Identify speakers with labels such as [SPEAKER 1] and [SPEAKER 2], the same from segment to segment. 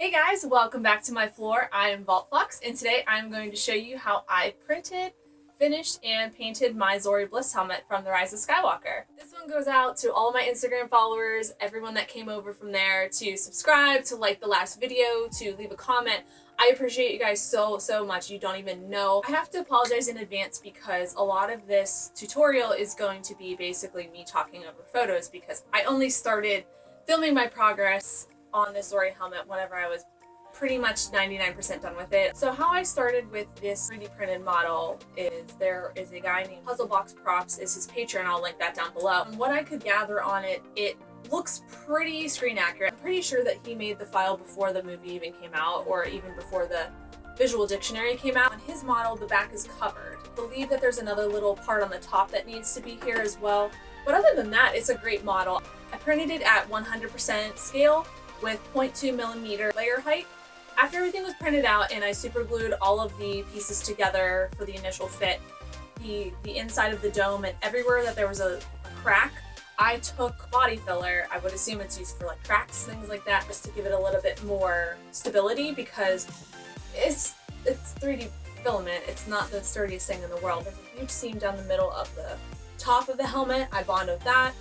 [SPEAKER 1] Hey guys, welcome back to my floor. I am VaultFlux, and today I'm going to show you how I printed, finished, and painted my Zorii Bliss helmet from The Rise of Skywalker. This one goes out to all of my Instagram followers, everyone that came over from there to subscribe, to like the last video, to leave a comment. I appreciate you guys so much. You don't even know. I have to apologize in advance because a lot of this tutorial is going to be basically me talking over photos because I only started filming my progress on this Zorii helmet whenever I was pretty much 99% done with it. So how I started with this 3D printed model is there is a guy named Puzzlebox Props is his Patreon. I'll link that down below. And what I could gather on it, it looks pretty screen accurate. I'm pretty sure that he made the file before the movie even came out or even before the visual dictionary came out. On his model, the back is covered. I believe that there's another little part on the top that needs to be here as well. But other than that, it's a great model. I printed it at 100% scale with 0.2 millimeter layer height. After everything was printed out and I super glued all of the pieces together for the initial fit, the inside of the dome and everywhere that there was a crack, I took body filler. I would assume it's used for like cracks, things like that, just to give it a little bit more stability because it's 3D filament. It's not the sturdiest thing in the world. There's a huge seam down the middle of the top of the helmet. I bondoed that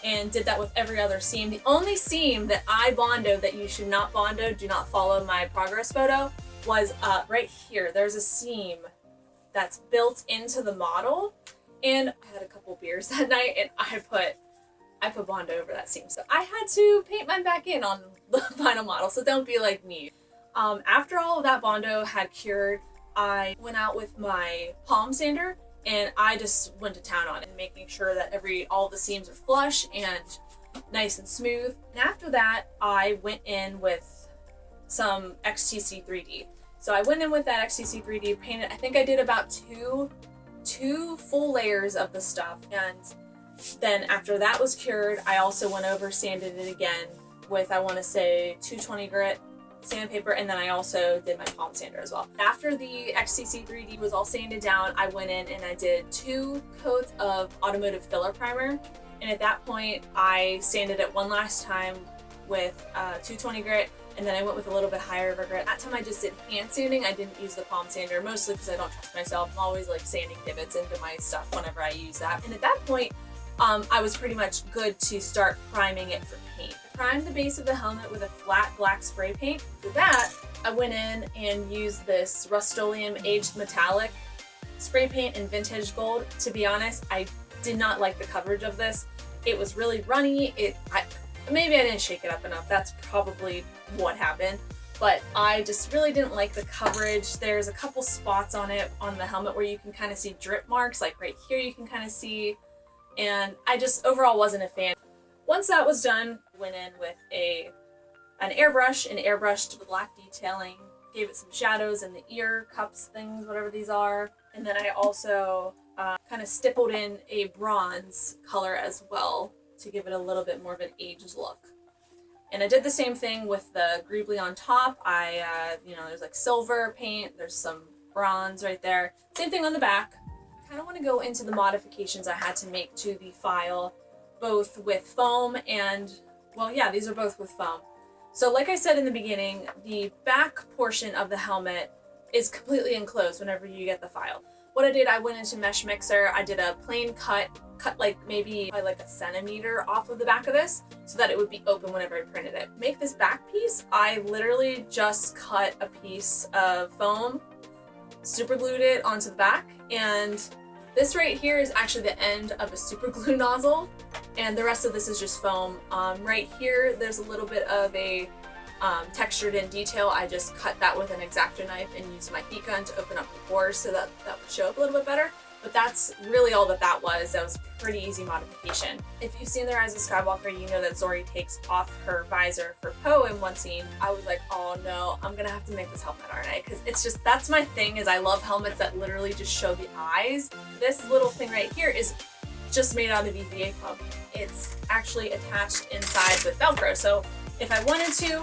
[SPEAKER 1] and did that with every other seam. The only seam that I bondoed that you should not bondo, do not follow my progress photo, was right here. There's a seam that's built into the model, and I had a couple beers that night, and I put bondo over that seam. So I had to paint mine back in on the final model, so don't be like me. After all of that bondo had cured, I went out with my palm sander and I just went to town on it, making sure that all the seams are flush and nice and smooth. And after that, I went in with some XTC 3D. So I went in with that XTC 3D, painted, I think I did about two full layers of the stuff. And then after that was cured, I also went over, sanded it again with, I want to say, 220 grit sandpaper, and then I also did my palm sander as well. After the XTC 3D was all sanded down, I went in and I did 2 coats of automotive filler primer, and at that point I sanded it one last time with 220 grit, and then I went with a little bit higher of a grit. That time I just did hand sanding. I didn't use the palm sander, mostly because I don't trust myself. I'm always like sanding divots into my stuff whenever I use that. And at that point I was pretty much good to start priming it for paint. I primed the base of the helmet with a flat black spray paint. For that, I went in and used this Rust-Oleum aged metallic spray paint in vintage gold. To be honest, I did not like the coverage of this. It was really runny. Maybe I didn't shake it up enough. That's probably what happened. But I just really didn't like the coverage. There's a couple spots on it, on the helmet, where you can kind of see drip marks. Like right here you can kind of see. And I just overall wasn't a fan. Once that was done, I went in with an airbrush and airbrushed the black detailing, gave it some shadows in the ear cups things, whatever these are. And then I also kind of stippled in a bronze color as well to give it a little bit more of an aged look. And I did the same thing with the greebly on top. There's like silver paint, there's some bronze right there. Same thing on the back. I don't want to go into the modifications I had to make to the file, both with foam and, well, yeah, these are both with foam. So like I said in the beginning, the back portion of the helmet is completely enclosed whenever you get the file. What I did, I went into Mesh Mixer, I did a plain cut like maybe by like a centimeter off of the back of this so that it would be open whenever I printed it. To make this back piece, I literally just cut a piece of foam, super glued it onto the back, and this right here is actually the end of a super glue nozzle, and the rest of this is just foam. Right here, there's a little bit of a textured in detail. I just cut that with an X-Acto knife and used my heat gun to open up the pores so that would show up a little bit better. But that's really all that was. That was a pretty easy modification. If you've seen The Rise of Skywalker, you know that Zorii takes off her visor for Poe in one scene. I was like, oh no, I'm gonna have to make this helmet, aren't I? Because it's just, that's my thing, is I love helmets that literally just show the eyes. This little thing right here is just made out of EVA foam. It's actually attached inside with Velcro. So if I wanted to,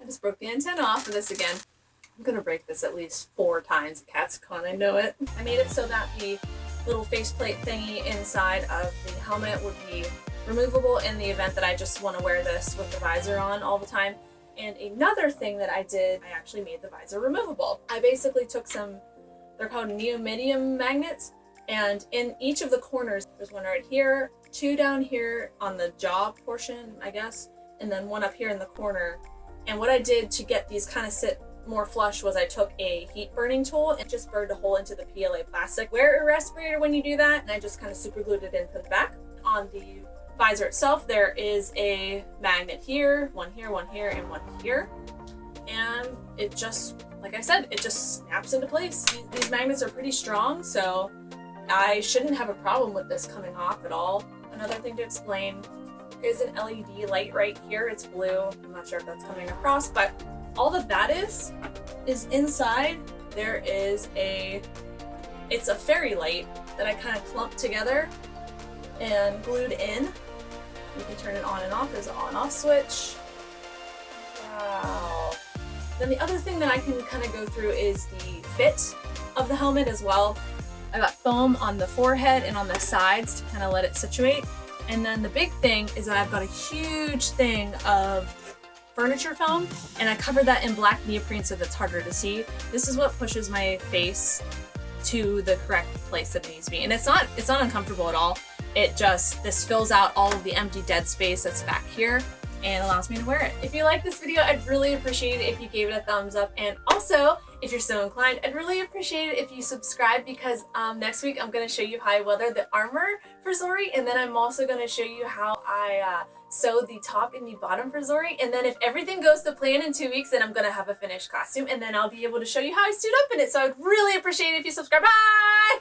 [SPEAKER 1] I just broke the antenna off of this again. I'm gonna break this at least 4 times at CatsCon, I know it. I made it so that the little faceplate thingy inside of the helmet would be removable in the event that I just want to wear this with the visor on all the time. And another thing that I did, I actually made the visor removable. I basically took some, they're called neodymium magnets, and in each of the corners, there's one right here, two down here on the jaw portion, I guess, and then one up here in the corner. And what I did to get these kind of sit more flush was I took a heat burning tool and just burned a hole into the PLA plastic. Wear a respirator when you do that, and I just kind of super glued it into the back. On the visor itself, there is a magnet here, and one here, and it just, like I said, it just snaps into place. These magnets are pretty strong, so I shouldn't have a problem with this coming off at all. Another thing to explain, there's an LED light right here. It's blue. I'm not sure if that's coming across, but all that is inside there is it's a fairy light that I kind of clumped together and glued in. You can turn it on and off. There's an on-off switch. Wow. Then the other thing that I can kind of go through is the fit of the helmet as well. I got foam on the forehead and on the sides to kind of let it situate. And then the big thing is that I've got a huge thing of furniture foam, and I covered that in black neoprene so that's harder to see. This is what pushes my face to the correct place that it needs to be. And it's not uncomfortable at all. This fills out all of the empty dead space that's back here and allows me to wear it. If you like this video, I'd really appreciate it if you gave it a thumbs up, and also, if you're so inclined, I'd really appreciate it if you subscribe, because next week I'm going to show you how I weather the armor for Zorii, and then I'm also going to show you how I sew the top and the bottom for Zorii, and then if everything goes to plan in 2 weeks, then I'm going to have a finished costume, and then I'll be able to show you how I suit up in it. So I'd really appreciate it if you subscribe. Bye!